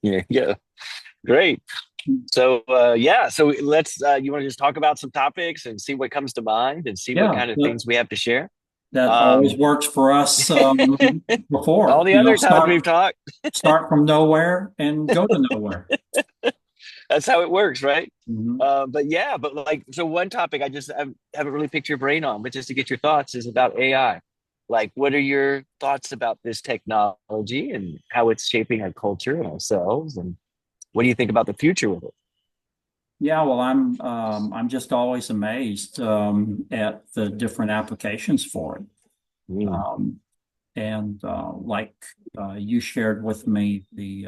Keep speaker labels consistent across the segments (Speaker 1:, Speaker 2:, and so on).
Speaker 1: Yeah, yeah, great. So yeah, so let's you want to just talk about some topics and see what comes to mind and see what
Speaker 2: Yeah,
Speaker 1: kind of things we have to share.
Speaker 2: that always
Speaker 1: Um,
Speaker 2: works for us
Speaker 1: all
Speaker 2: before.
Speaker 1: the other times we've talked,
Speaker 2: Start from nowhere and go to nowhere.
Speaker 1: that's how it works, right?
Speaker 2: Mhm.
Speaker 1: But yeah, but like, so one topic I haven't really picked your brain on, but just to get your thoughts is about AI. Like, what are your thoughts about this technology and how it's shaping our culture and ourselves? And what do you think about the future with it?
Speaker 2: Yeah, well, I'm just always amazed at the different applications for it.
Speaker 1: Mm.
Speaker 2: Um, and like you shared with me the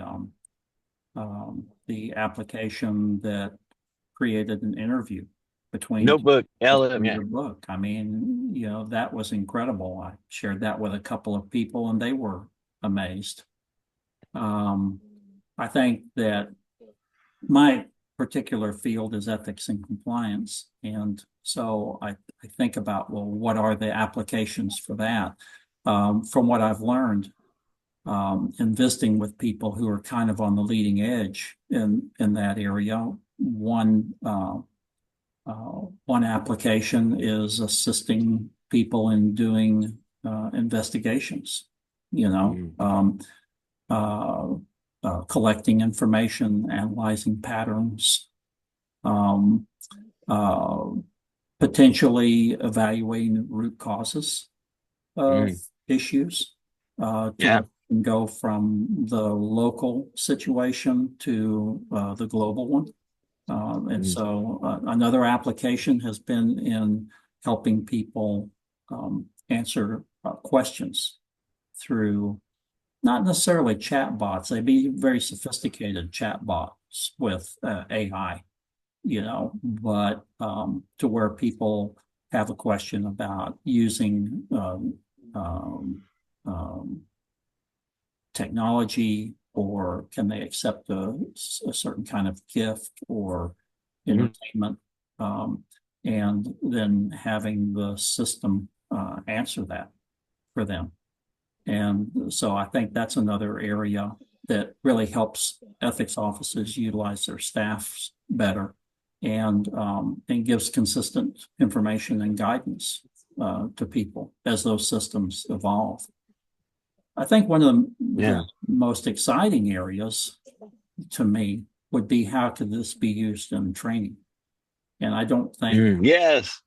Speaker 2: application that created an interview between
Speaker 1: Notebook,
Speaker 2: for
Speaker 1: LM, yeah.
Speaker 2: your book. I mean, that was incredible. I shared that with a couple of people and they were amazed. Um, I think that my particular field is ethics and compliance. And so I think about, well, what are the applications for that? From what I've learned, investing with people who are kind of on the leading edge in that area. One application is assisting people in doing investigations, you know,
Speaker 1: Mm.
Speaker 2: uh, collecting information, analyzing patterns, um, uh, potentially evaluating root causes of
Speaker 1: Mm.
Speaker 2: issues to
Speaker 1: Yeah.
Speaker 2: where we can go from the local situation to the global one. And
Speaker 1: Mm.
Speaker 2: so another application has been in helping people answer questions through not necessarily chat bots. They'd be very sophisticated chat bots with AI, but to where people have a question about using um, um, technology, or can they accept a certain kind of gift or
Speaker 1: Mm.
Speaker 2: entertainment, and then having the system answer that for them. And so I think that's another area that really helps ethics offices utilize their staffs better, and gives consistent information and guidance to people as those systems evolve. I think one of the
Speaker 1: Yeah.
Speaker 2: most exciting areas to me would be how could this be used in training? And
Speaker 1: Mm. Yes.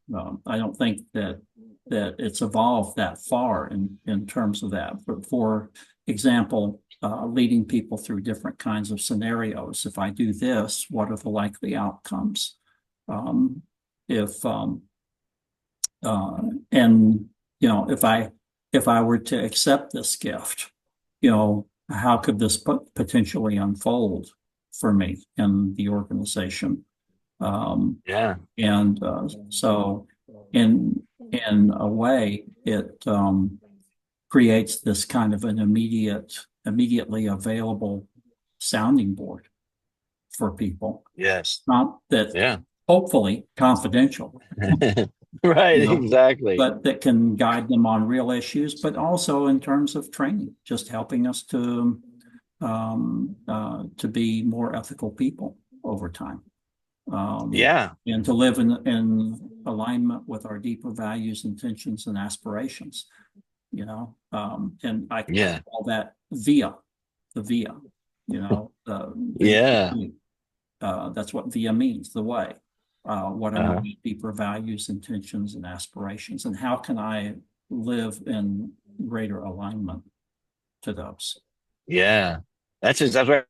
Speaker 2: I don't think that it's evolved that far in terms of that. But for example, leading people through different kinds of scenarios. If I do this, what are the likely outcomes? Um, if uh, and if I were to accept this gift, how could this potentially unfold for me in the organization? Um,
Speaker 1: Yeah.
Speaker 2: and so in a way, it creates this kind of an immediately available sounding board for people.
Speaker 1: Yes.
Speaker 2: Not that
Speaker 1: Yeah.
Speaker 2: hopefully confidential,
Speaker 1: Right.
Speaker 2: you know,
Speaker 1: Exactly.
Speaker 2: but that can guide them on real issues, but also in terms of training, just helping us to be more ethical people over time. um,
Speaker 1: Yeah.
Speaker 2: and to live in alignment with our deeper values, intentions, and aspirations, and I
Speaker 1: Yeah.
Speaker 2: call that via, the via,
Speaker 1: Yeah.
Speaker 2: that's what via means, the way. What are my
Speaker 1: Uh-huh.
Speaker 2: deeper values, intentions, and aspirations, and how can I live in greater alignment to those?
Speaker 1: Yeah. That's right.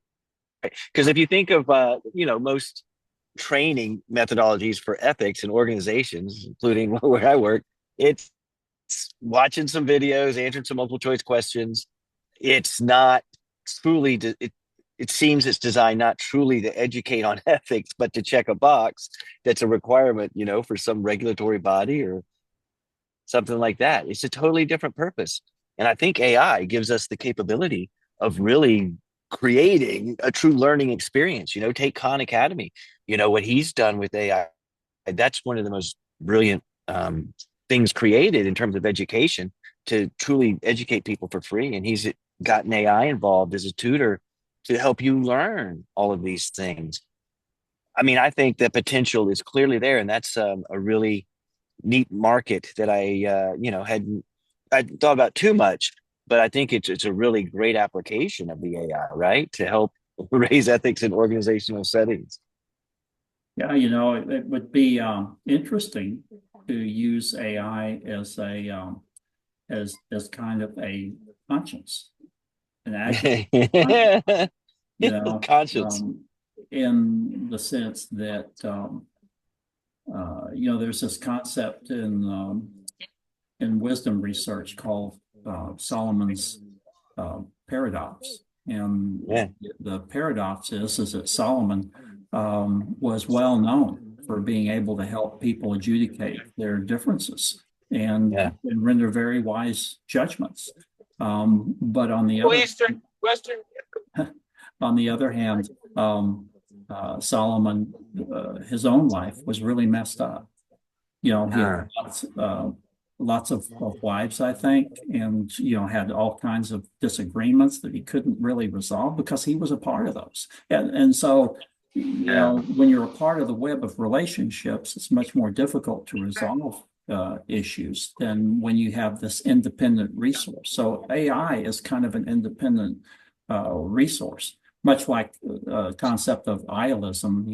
Speaker 1: Because if you think of most training methodologies for ethics in organizations, including where I work, it's watching some videos, answering some multiple choice questions. It's not truly it seems it's designed not truly to educate on ethics, but to check a box that's a requirement, for some regulatory body or something like that. It's a totally different purpose. And I think AI gives us the capability of really creating a true learning experience. Take Khan Academy, what he's done with AI. That's one of the most brilliant things created in terms of education to truly educate people for free. And he's gotten AI involved as a tutor to help you learn all of these things. I mean, I think the potential is clearly there, and that's a really neat market that hadn't I thought about too much, but I think it's a really great application of the AI, right, to help raise ethics in organizational settings.
Speaker 2: Yeah, it would be interesting to use AI as a as kind of a conscience, an adjunct conscience, you know,
Speaker 1: Conscience.
Speaker 2: um, in the sense that there's this concept in wisdom research called Solomon's paradox. And
Speaker 1: Yeah,
Speaker 2: the paradox is that Solomon was well known for being able to help people adjudicate their differences
Speaker 1: yeah.
Speaker 2: and render very wise judgments. But
Speaker 1: Eastern, Western.
Speaker 2: on the other hand, Solomon, his own life was really messed up. He had lots of wives, I think, and had all kinds of disagreements that he couldn't really resolve because he was a part of those. And so,
Speaker 1: Yeah,
Speaker 2: when you're a part of the web of relationships, it's much more difficult to resolve issues than when you have this independent resource. So AI is kind of an independent resource. Much like concept of idealism,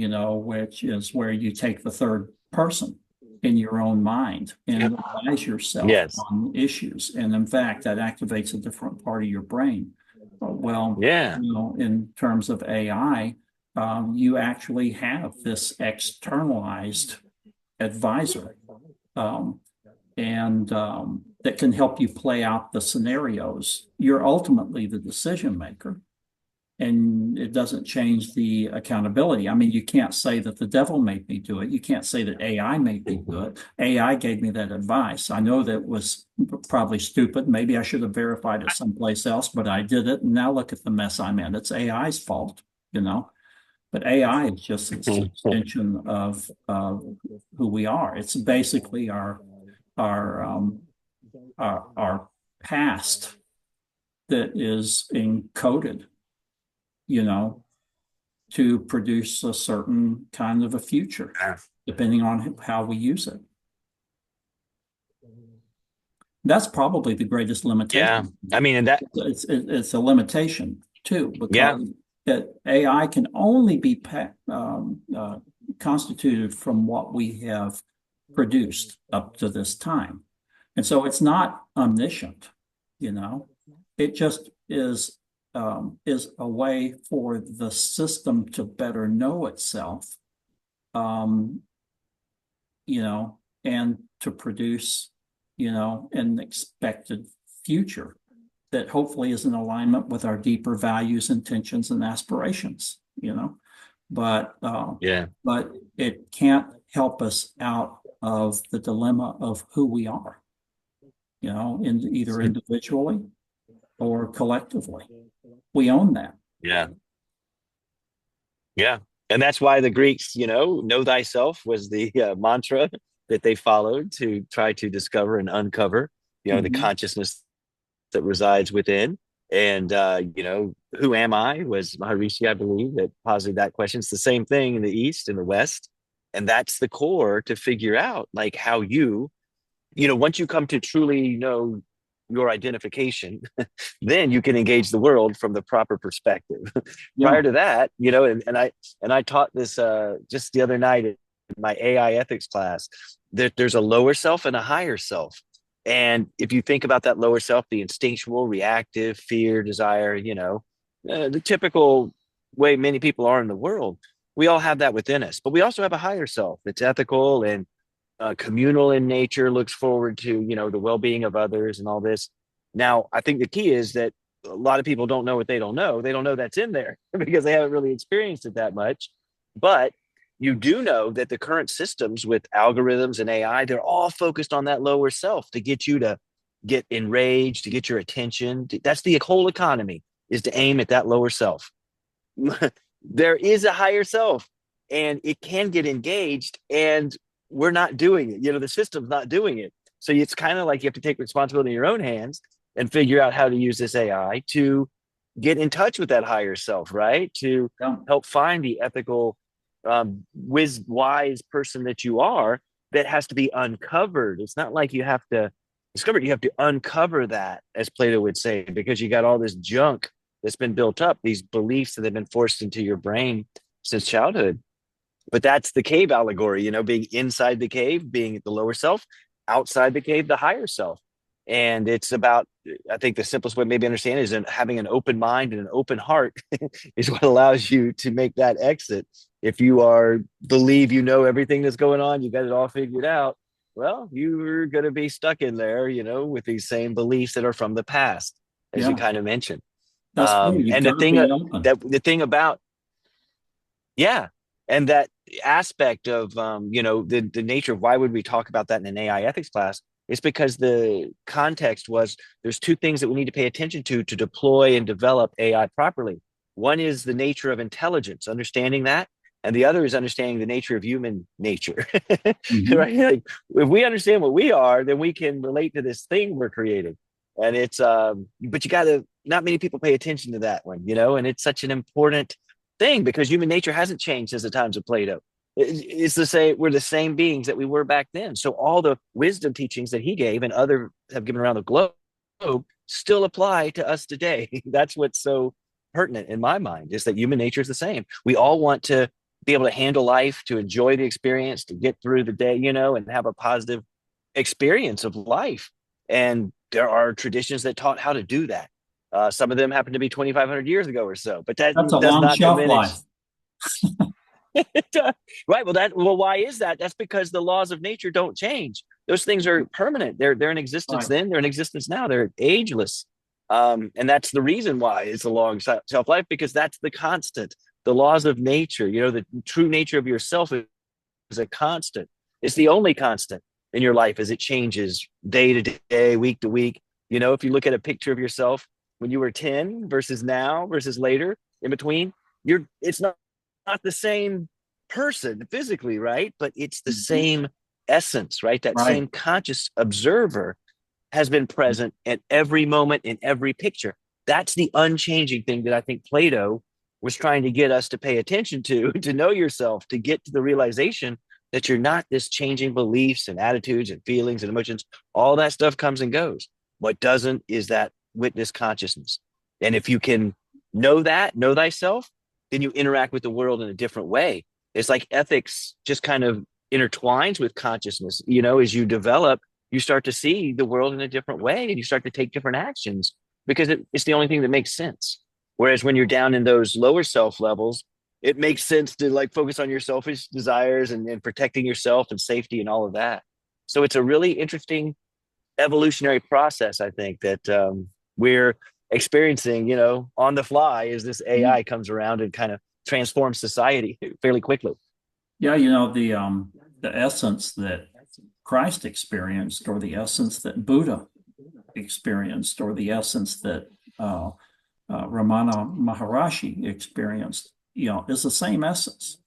Speaker 2: which is where you take the third person in your own mind
Speaker 1: yeah.
Speaker 2: and advise yourself
Speaker 1: Yes.
Speaker 2: on issues. And in fact, that activates a different part of your brain. Well,
Speaker 1: Yeah.
Speaker 2: in terms of AI, you actually have this externalized advisor, um, and that can help you play out the scenarios. You're ultimately the decision maker, and it doesn't change the accountability. I mean, you can't say that the devil made me do it. You can't say that AI made me do it. AI gave me that advice. I know that was probably stupid. Maybe I should have verified it someplace else, but I did it. And now look at the mess I'm in. It's AI's fault, you know. But AI is just this extension of who we are. It's basically our our past that is encoded, you know, to produce a certain kind of a future, depending on how we use it. That's probably the greatest
Speaker 1: Yeah.
Speaker 2: limitation.
Speaker 1: I mean, and that,
Speaker 2: It's a limitation too,
Speaker 1: yeah,
Speaker 2: because that AI can only be constituted from what we have produced up to this time. And so it's not omniscient, you know. It just is a way for the system to better know itself, um, and to produce, an expected future that hopefully is in alignment with our deeper values, intentions, and aspirations, But
Speaker 1: yeah.
Speaker 2: but it can't help us out of the dilemma of who we are, in either individually or collectively. We own that.
Speaker 1: Yeah. Yeah. And that's why the Greeks, know thyself was the mantra that they followed to try to discover and uncover, the
Speaker 2: Mhm.
Speaker 1: consciousness that resides within. And, who am I was Maharishi, I believe, that posited that question. It's the same thing in the East and the West. And that's the core to figure out like how once you come to truly know your identification, then you can engage the world from the proper perspective.
Speaker 2: Yeah.
Speaker 1: Prior to that, and I taught this just the other night in my AI ethics class. There's a lower self and a higher self. And if you think about that lower self, the instinctual, reactive, fear, desire, the typical way many people are in the world, we all have that within us. But we also have a higher self that's ethical and communal in nature, looks forward to the well-being of others and all this. Now I think the key is that a lot of people don't know what they don't know that's in there because they haven't really experienced it that much. But you do know that the current systems with algorithms and AI, they're all focused on that lower self to get you to get enraged, to get your attention. That's the whole economy, is to aim at that lower self. There is a higher self, and it can get engaged, and we're not doing it. The system's not doing it. So it's kind of like you have to take responsibility in your own hands and figure out how to use this AI to get in touch with that higher self, right? To
Speaker 2: Yeah.
Speaker 1: help find the ethical, wise person that you are that has to be uncovered. It's not like you have to discover it, you have to uncover that, as Plato would say, because you got all this junk that's been built up, these beliefs that have been forced into your brain since childhood. But that's the cave allegory, being inside the cave, being the lower self, outside the cave, the higher self. And it's about, I think the simplest way maybe understand is having an open mind and an open heart is what allows you to make that exit. If you are believe everything that's going on, you got it all figured out, well, you're going to be stuck in there, with these same beliefs that are from the past, as you
Speaker 2: Yeah.
Speaker 1: kind of mentioned.
Speaker 2: That's true. You've
Speaker 1: And
Speaker 2: got to be open.
Speaker 1: the thing about yeah. And that aspect of the nature of why would we talk about that in an AI ethics class is because the context was there's two things that we need to pay attention to deploy and develop AI properly. One is the nature of intelligence, understanding that, and the other is understanding the nature of human nature.
Speaker 2: Mhm.
Speaker 1: Right? Like if we understand what we are, then we can relate to this thing we're creating. And it's but you gotta not many people pay attention to that one, and it's such an important thing because human nature hasn't changed since the times of Plato. It's the same. We're the same beings that we were back then. So all the wisdom teachings that he gave and other have given around the globe still apply to us today. That's what's so pertinent in my mind is that human nature is the same. We all want to be able to handle life, to enjoy the experience, to get through the day, and have a positive experience of life. And there are traditions that taught how to do that. Some of them happen to be 2,500 years ago or so, but that
Speaker 2: That's a
Speaker 1: does
Speaker 2: long
Speaker 1: not
Speaker 2: shelf
Speaker 1: diminish.
Speaker 2: life.
Speaker 1: Right. Well, why is that? That's because the laws of nature don't change. Those things are permanent. They're in existence
Speaker 2: Right.
Speaker 1: then. They're in existence now. They're ageless. And that's the reason why it's a long shelf life because that's the constant. The laws of nature. The true nature of yourself is a constant. It's the only constant in your life as it changes day to day, week to week. If you look at a picture of yourself when you were 10 versus now versus later in between, it's not the same person physically, right? But it's the
Speaker 2: Mhm.
Speaker 1: same essence, right? That
Speaker 2: Right.
Speaker 1: same conscious observer has been present at every moment in every picture. That's the unchanging thing that I think Plato was trying to get us to pay attention to know yourself, to get to the realization that you're not this changing beliefs and attitudes and feelings and emotions. All that stuff comes and goes. What doesn't is that witness consciousness. And if you can know that, know thyself, then you interact with the world in a different way. It's like ethics just kind of intertwines with consciousness, as you develop you start to see the world in a different way and you start to take different actions because it's the only thing that makes sense. Whereas when you're down in those lower self levels, it makes sense to like focus on your selfish desires and protecting yourself and safety and all of that. So it's a really interesting evolutionary process, I think, that we're experiencing, on the fly as this AI comes around and kind of transforms society fairly quickly.
Speaker 2: Yeah, the essence that Christ experienced, or the essence that Buddha experienced, or the essence that uh, Ramana Maharishi experienced, is the same essence,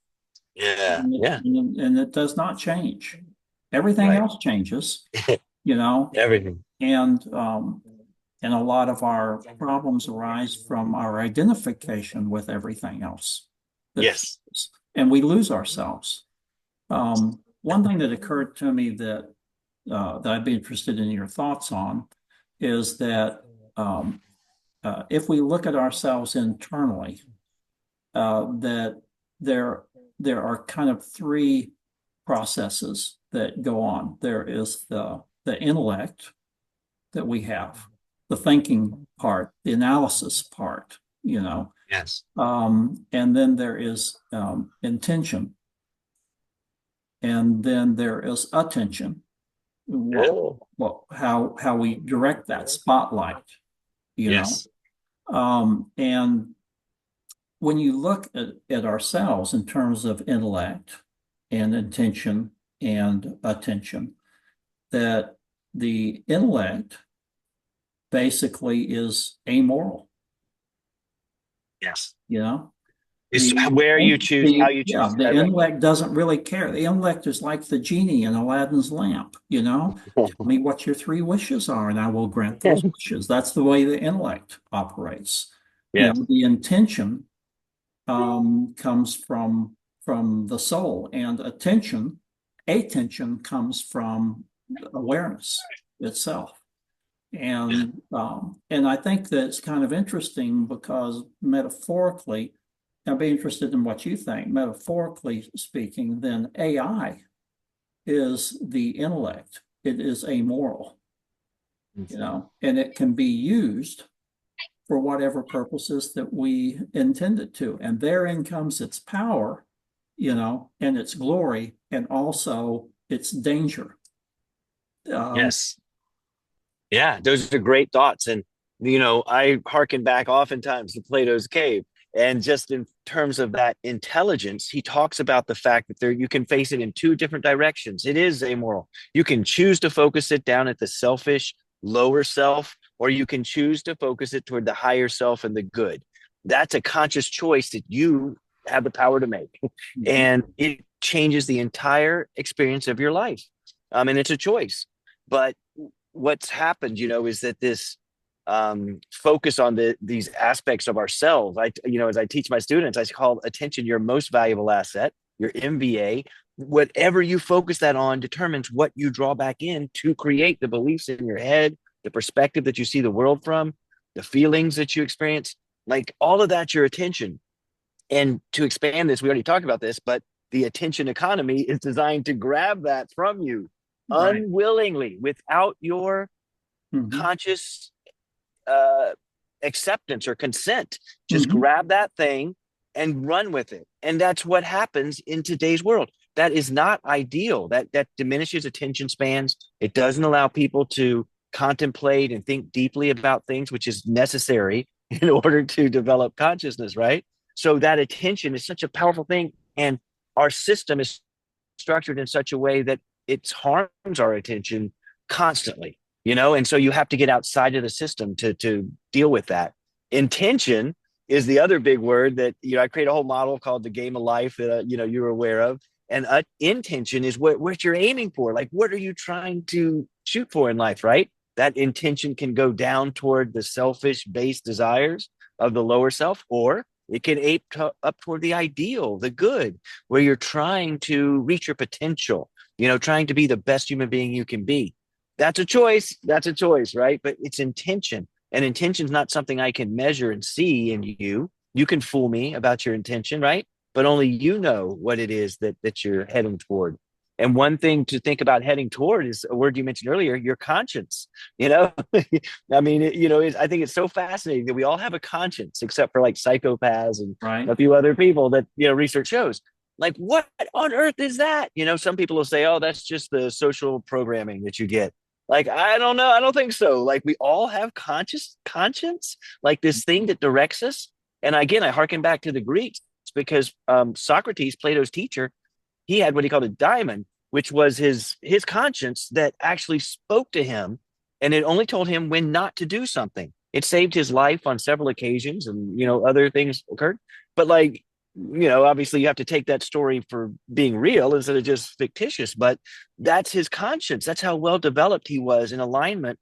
Speaker 1: Yeah. Yeah.
Speaker 2: and it does not change. Everything
Speaker 1: Right.
Speaker 2: else changes, you know,
Speaker 1: Everything.
Speaker 2: and and a lot of our problems arise from our identification with everything else that
Speaker 1: Yes.
Speaker 2: changes, and we lose ourselves. One thing that occurred to me that I'd be interested in your thoughts on is that um, if we look at ourselves internally, that there there are kind of three processes that go on. There is the intellect that we have, the thinking part, the analysis part,
Speaker 1: Yes.
Speaker 2: and then there is intention, and then there is attention. What,
Speaker 1: Oh,
Speaker 2: how we direct that spotlight, you know.
Speaker 1: yes.
Speaker 2: And when you look at ourselves in terms of intellect and intention and attention, that the intellect basically is amoral,
Speaker 1: Yes.
Speaker 2: you know.
Speaker 1: Is where you choose, how you choose to
Speaker 2: The
Speaker 1: direct
Speaker 2: intellect doesn't really care. The intellect is like the genie in Aladdin's lamp, you know?
Speaker 1: it.
Speaker 2: Tell me what your three wishes are, and I will grant those wishes. That's the way the intellect operates. You
Speaker 1: Yes.
Speaker 2: know, the intention comes from the soul, and attention comes from awareness itself. And I think that it's kind of interesting because metaphorically, I'd be interested in what you think. Metaphorically speaking, then AI is the intellect. It is amoral, you know, and it can be used for whatever purposes that we intend it to. And therein comes its power, you know, and its glory, and also its danger. Um,
Speaker 1: Yes. Yeah, those are great thoughts. And, I hearken back oftentimes to Plato's cave. And just in terms of that intelligence, he talks about the fact that you can face it in two different directions. It is amoral. You can choose to focus it down at the selfish, lower self, or you can choose to focus it toward the higher self and the good. That's a conscious choice that you have the power to make. And it changes the entire experience of your life. And it's a choice. But what's happened, is that this focus on these aspects of ourselves. As I teach my students, I call attention your most valuable asset, your MVA. Whatever you focus that on determines what you draw back in to create the beliefs in your head, the perspective that you see the world from, the feelings that you experience. Like all of that's your attention. And to expand this, we already talked about this, but the attention economy is designed to grab that from you
Speaker 2: right.
Speaker 1: unwillingly without your
Speaker 2: Mhm.
Speaker 1: conscious uh, acceptance or consent. Just
Speaker 2: Mhm.
Speaker 1: grab that thing and run with it. And that's what happens in today's world. That is not ideal. That diminishes attention spans. It doesn't allow people to contemplate and think deeply about things, which is necessary in order to develop consciousness, right? So that attention is such a powerful thing. And our system is structured in such a way that it harms our attention constantly, and so you have to get outside of the system to deal with that. Intention is the other big word that, I create a whole model called the game of life that, you're aware of. And intention is what you're aiming for. Like, what are you trying to shoot for in life, right? That intention can go down toward the selfish base desires of the lower self, or it can up toward the ideal, the good, where you're trying to reach your potential, trying to be the best human being you can be. That's a choice. That's a choice, right? But it's intention. And intention is not something I can measure and see in you. You can fool me about your intention, right? But only you know what it is that you're heading toward. And one thing to think about heading toward is a word you mentioned earlier, your conscience. You know, I mean, I think it's so fascinating that we all have a conscience, except for like psychopaths and
Speaker 2: Right.
Speaker 1: a few other people that, research shows. Like, what on earth is that? Some people will say, oh, that's just the social programming that you get. Like, I don't know. I don't think so. Like, we all have conscience, like this thing that directs us. And again, I harken back to the Greeks because Socrates, Plato's teacher, he had what he called a daimon, which was his conscience that actually spoke to him, and it only told him when not to do something. It saved his life on several occasions, and other things occurred. But like, obviously you have to take that story for being real instead of just fictitious. But that's his conscience. That's how well developed he was in alignment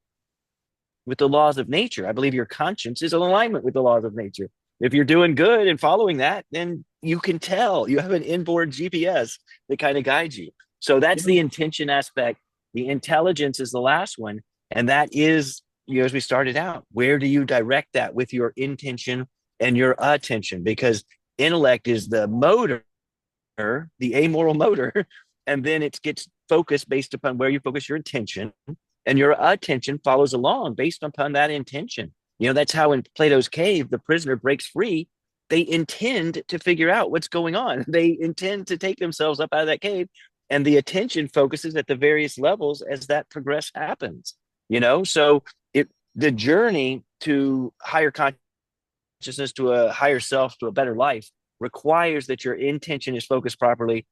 Speaker 1: with the laws of nature. I believe your conscience is in alignment with the laws of nature. If you're doing good and following that, then you can tell you have an inboard GPS that kind of guides you. So that's
Speaker 2: Yeah.
Speaker 1: the intention aspect. The intelligence is the last one. And that is, as we started out, where do you direct that with your intention and your attention? Because intellect is the motor, the amoral motor, and then it gets focused based upon where you focus your attention, and your attention follows along based upon that intention. That's how in Plato's cave, the prisoner breaks free. They intend to figure out what's going on. They intend to take themselves up out of that cave, and the attention focuses at the various levels as that progress happens. So the journey to higher consciousness, to a higher self, to a better life requires that your intention is focused properly,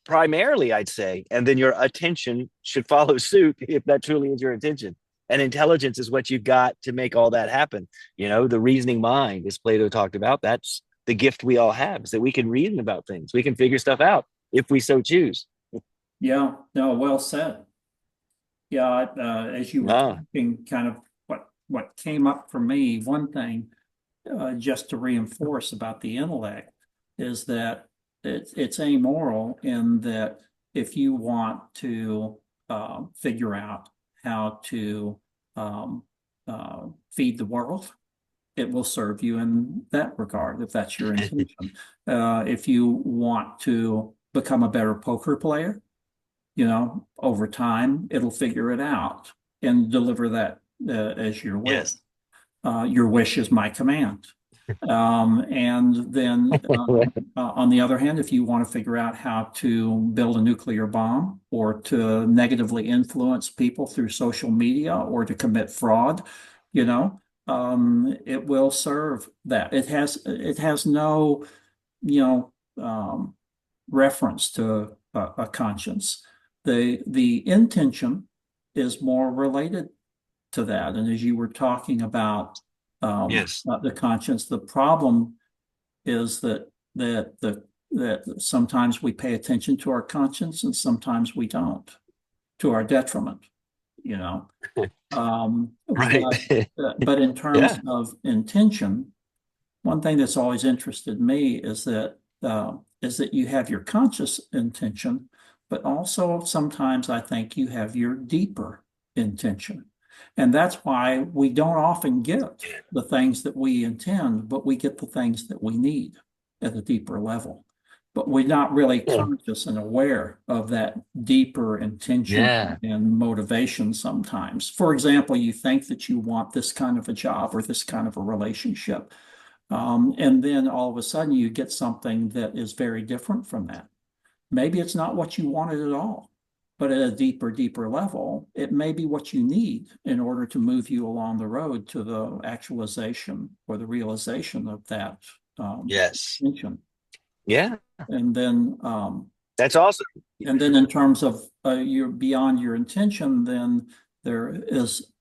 Speaker 1: primarily, I'd say, and then your attention should follow suit if that truly is your intention. And intelligence is what you've got to make all that happen. The reasoning mind, as Plato talked about, that's the gift we all have, is that we can reason about things. We can figure stuff out if we so choose.
Speaker 2: Yeah, no, well said. Yeah, as you were
Speaker 1: Ah,
Speaker 2: talking, kind of what came up for me, one thing just to reinforce about the intellect is that it's amoral in that if you want to figure out how to um, feed the world, it will serve you in that regard if that's your intention. If you want to become a better poker player, over time, it'll figure it out and deliver that as your wish.
Speaker 1: yes.
Speaker 2: Your wish is my command. And then on the other hand, if you want to figure out how to build a nuclear bomb or to negatively influence people through social media or to commit fraud, it will serve that. It has no, you know, reference to a conscience. The intention is more related to that. And as you were talking
Speaker 1: Yes.
Speaker 2: about the conscience, the problem is that sometimes we pay attention to our conscience and sometimes we don't, to our detriment, you know. Um,
Speaker 1: Right.
Speaker 2: but in terms
Speaker 1: Yeah.
Speaker 2: of intention, one thing that's always interested me is that you have your conscious intention, but also sometimes I think you have your deeper intention. And that's why we don't often get the things that we intend, but we get the things that we need at a deeper level. But we're not really
Speaker 1: Yeah.
Speaker 2: conscious and aware of that deeper intention
Speaker 1: Yeah.
Speaker 2: and motivation sometimes. For example, you think that you want this kind of a job or this kind of a relationship. And then all of a sudden you get something that is very different from that. Maybe it's not what you wanted at all, but at a deeper, deeper level, it may be what you need in order to move you along the road to the actualization or the realization of that
Speaker 1: Yes.
Speaker 2: intention.
Speaker 1: Yeah.
Speaker 2: And then,
Speaker 1: That's awesome.
Speaker 2: in terms of your beyond your intention, then there is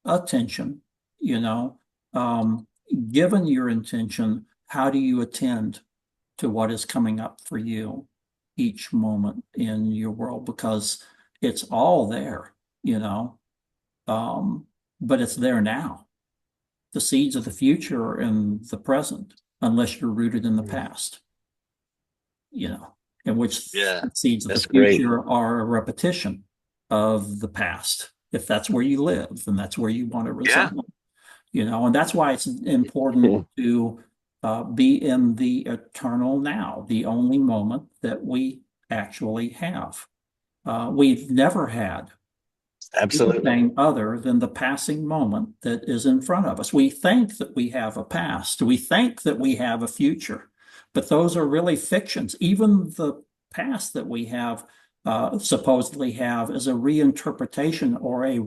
Speaker 2: attention, you know. Um, Given your intention, how do you attend to what is coming up for you each moment in your world? Because it's all there, you know, um, but it's there now. The seeds of the future are in the present, unless you're rooted in the past, in which
Speaker 1: Yeah.
Speaker 2: seeds of the
Speaker 1: That's great.
Speaker 2: future are a repetition of the past. If that's where you live, and that's where you want to
Speaker 1: Yeah.
Speaker 2: reside. And that's why it's important to be in the eternal now, the only moment that we actually have. We've never had
Speaker 1: Absolutely.
Speaker 2: anything other than the passing moment that is in front of us. We think that we have a past, we think that we have a future, but those are really fictions. Even the past that we have supposedly have is a reinterpretation or a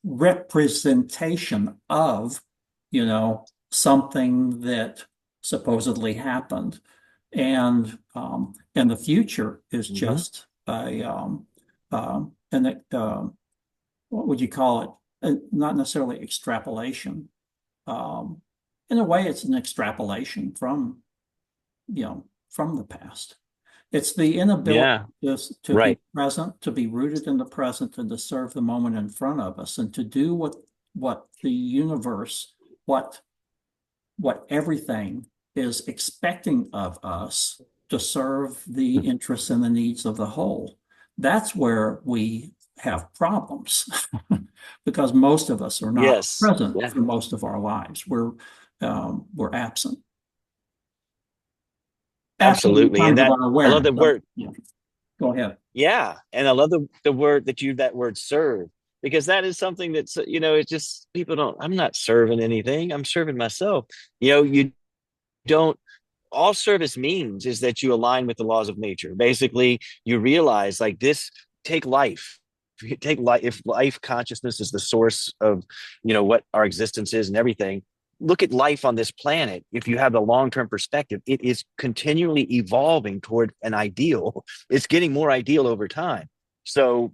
Speaker 2: representation of, something that supposedly happened, and the future is
Speaker 1: Hmm.
Speaker 2: just a an what would you call it? Not necessarily extrapolation. Um, in a way, it's an extrapolation from the past. It's the inability
Speaker 1: Yeah.
Speaker 2: to be
Speaker 1: Right.
Speaker 2: present, to be rooted in the present, and to serve the moment in front of us, and to do what the universe, what what everything is expecting of us to serve the interests and the needs of the whole. That's where we have problems because most of us are not
Speaker 1: Yes.
Speaker 2: present
Speaker 1: Yeah.
Speaker 2: for most of our lives. We're absent. Absent in
Speaker 1: Absolutely. And
Speaker 2: terms of
Speaker 1: that,
Speaker 2: our
Speaker 1: I love
Speaker 2: awareness.
Speaker 1: the word.
Speaker 2: Yeah, go ahead.
Speaker 1: Yeah. And I love the word that you, that word serve, because that is something that's, it's just people don't, I'm not serving anything. I'm serving myself. You don't, all service means is that you align with the laws of nature. Basically, you realize like this, take life. Take life, if life consciousness is the source of, what our existence is and everything. Look at life on this planet. If you have the long-term perspective, it is continually evolving toward an ideal. It's getting more ideal over time. So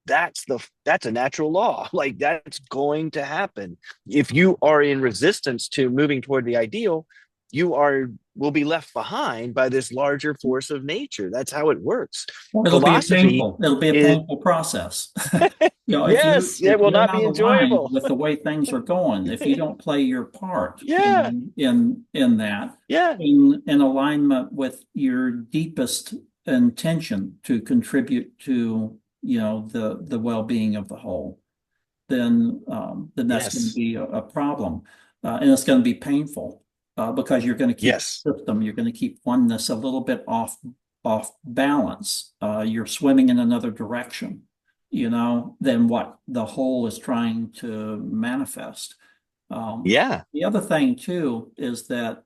Speaker 1: that's a natural law. Like that's going to happen. If you are in resistance to moving toward the ideal, you are will be left behind by this larger force of nature. That's how it works.
Speaker 2: Well,
Speaker 1: Philosophy
Speaker 2: it'll be a
Speaker 1: is
Speaker 2: painful process.
Speaker 1: yes, it
Speaker 2: If
Speaker 1: will
Speaker 2: you're
Speaker 1: not be
Speaker 2: not aligned
Speaker 1: enjoyable.
Speaker 2: with the way things are going, if you don't play your part
Speaker 1: Yeah,
Speaker 2: in that,
Speaker 1: yeah,
Speaker 2: in alignment with your deepest intention to contribute to, the well-being of the whole, then that's going to
Speaker 1: yes,
Speaker 2: be a problem, and it's going to be painful, because you're going to keep
Speaker 1: yes,
Speaker 2: the system, you're going to keep oneness a little bit off balance. You're swimming in another direction, than what the whole is trying to manifest.
Speaker 1: yeah,
Speaker 2: The other thing too is that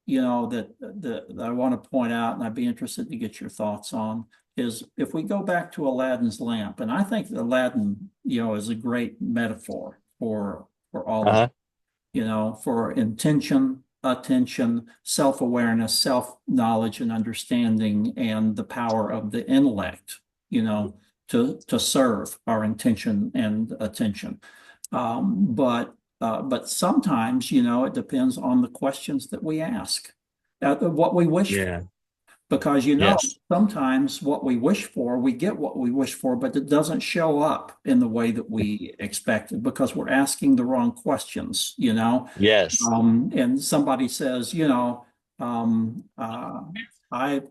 Speaker 2: that I want to point out, and I'd be interested to get your thoughts on, is if we go back to Aladdin's lamp, and I think that Aladdin, is a great metaphor for all of,
Speaker 1: uh-huh,
Speaker 2: for intention, attention, self-awareness, self-knowledge and understanding, and the power of the intellect, to serve our intention and attention. But sometimes, it depends on the questions that we ask, what we wish for.
Speaker 1: yeah,
Speaker 2: Because,
Speaker 1: yes,
Speaker 2: sometimes what we wish for, we get what we wish for, but it doesn't show up in the way that we expected because we're asking the wrong questions.
Speaker 1: yes,
Speaker 2: And somebody says, um, uh, I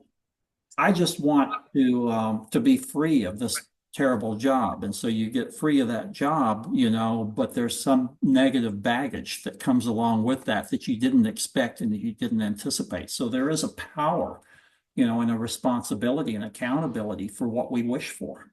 Speaker 2: I just want to be free of this terrible job. And so you get free of that job, but there's some negative baggage that comes along with that you didn't expect and that you didn't anticipate. So there is a power, and a responsibility and accountability for what we wish for.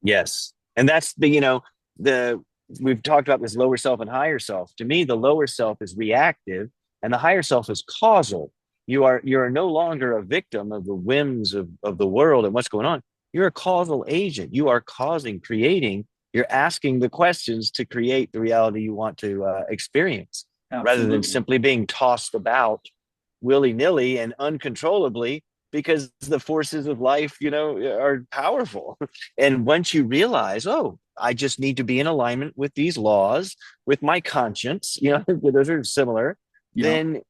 Speaker 1: yes. And that's the we've talked about this lower self and higher self. To me, the lower self is reactive and the higher self is causal. You are no longer a victim of the whims of the world and what's going on. You're a causal agent. You are causing, creating, you're asking the questions to create the reality you want to experience rather than
Speaker 2: Absolutely.
Speaker 1: simply being tossed about willy-nilly and uncontrollably because the forces of life, are powerful. And once you realize, oh, I just need to be in alignment with these laws, with my conscience, those are similar,
Speaker 2: Yeah.
Speaker 1: then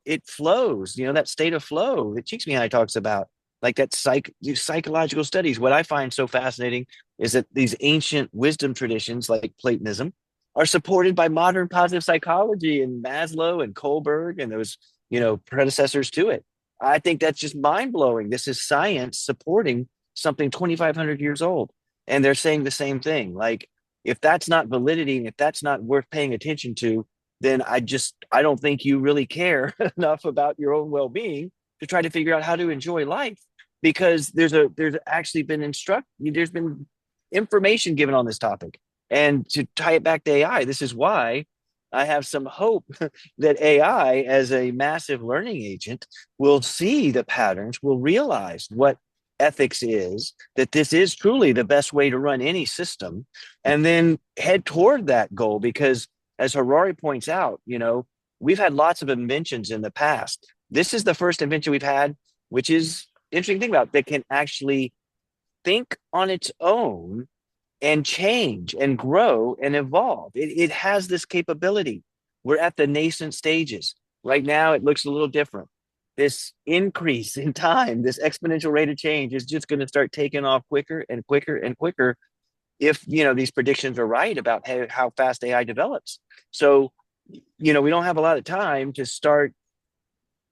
Speaker 1: it flows, that state of flow that Csikszentmihalyi talks about, like that psychological studies. What I find so fascinating is that these ancient wisdom traditions like Platonism are supported by modern positive psychology and Maslow and Kohlberg and those, predecessors to it. I think that's just mind blowing. This is science supporting something 2,500 years old. And they're saying the same thing. Like, if that's not validity and if that's not worth paying attention to, then I don't think you really care enough about your own well-being to try to figure out how to enjoy life because there's actually been there's been information given on this topic. And to tie it back to AI, this is why I have some hope that AI, as a massive learning agent, will see the patterns, will realize what ethics is, that this is truly the best way to run any system, and then head toward that goal. Because, as Harari points out, we've had lots of inventions in the past. This is the first invention we've had, which is interesting thing about that can actually think on its own and change and grow and evolve. It has this capability. We're at the nascent stages. Right now, it looks a little different. This increase in time, this exponential rate of change is just going to start taking off quicker and quicker and quicker if these predictions are right about how fast AI develops. So, we don't have a lot of time to start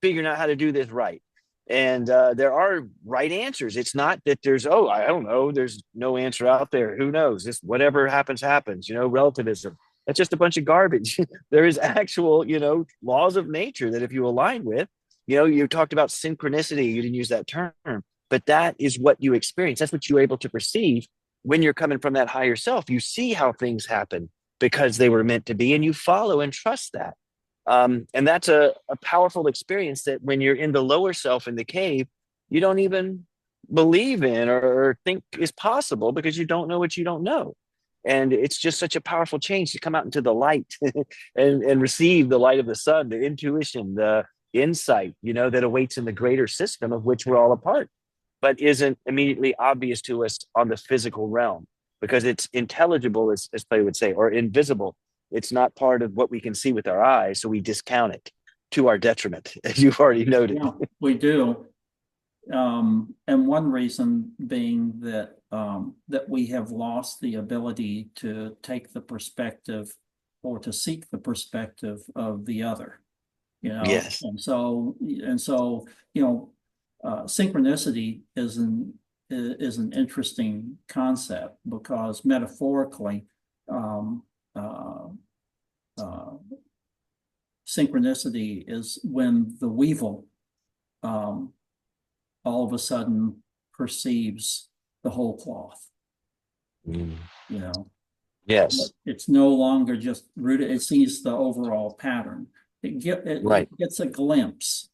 Speaker 1: figuring out how to do this right. And there are right answers. It's not that there's, oh, I don't know, there's no answer out there. Who knows? Just whatever happens, happens, relativism. That's just a bunch of garbage. There is actual, laws of nature that if you align with, you talked about synchronicity. You didn't use that term, but that is what you experience. That's what you're able to perceive when you're coming from that higher self. You see how things happen because they were meant to be, and you follow and trust that. And that's a powerful experience that when you're in the lower self in the cave, you don't even believe in or think is possible because you don't know what you don't know. And it's just such a powerful change to come out into the light and receive the light of the sun, the intuition, the insight, that awaits in the greater system of which we're all a part, but isn't immediately obvious to us on the physical realm because it's intelligible, as Plato would say, or invisible. It's not part of what we can see with our eyes, so we discount it. to our detriment, as you've already noted.
Speaker 2: Yeah, we do. And one reason being that that we have lost the ability to take the perspective or to seek the perspective of the other, you know.
Speaker 1: Yes.
Speaker 2: And so, you know, synchronicity is an interesting concept because metaphorically, um, uh, uh, synchronicity is when the weevil um, all of a sudden perceives the whole cloth,
Speaker 1: Mm.
Speaker 2: you know.
Speaker 1: Yes.
Speaker 2: It's no longer just rooted, it sees the overall pattern.
Speaker 1: Right.
Speaker 2: It gets a glimpse